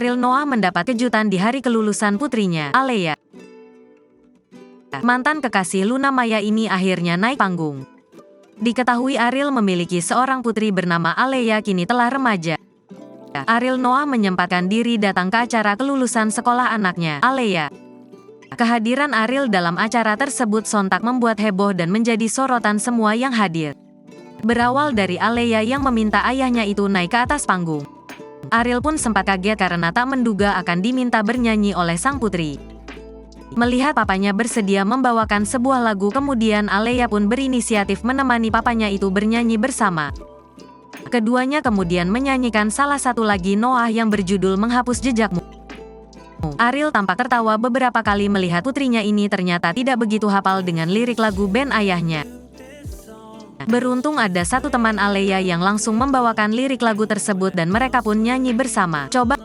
Ariel Noah mendapat kejutan di hari kelulusan putrinya, Alea. Mantan kekasih Luna Maya ini akhirnya naik panggung. Diketahui Ariel memiliki seorang putri bernama Alea kini telah remaja. Ariel Noah menyempatkan diri datang ke acara kelulusan sekolah anaknya, Alea. Kehadiran Ariel dalam acara tersebut sontak membuat heboh dan menjadi sorotan semua yang hadir. Berawal dari Alea yang meminta ayahnya itu naik ke atas panggung. Ariel pun sempat kaget karena tak menduga akan diminta bernyanyi oleh sang putri. Melihat papanya bersedia membawakan sebuah lagu, kemudian Alea pun berinisiatif menemani papanya itu bernyanyi bersama. Keduanya kemudian menyanyikan salah satu lagu Noah yang berjudul Menghapus Jejakmu. Ariel tampak tertawa beberapa kali melihat putrinya ini ternyata tidak begitu hafal dengan lirik lagu band ayahnya. Beruntung ada satu teman Alea yang langsung membawakan lirik lagu tersebut dan mereka pun nyanyi bersama. Coba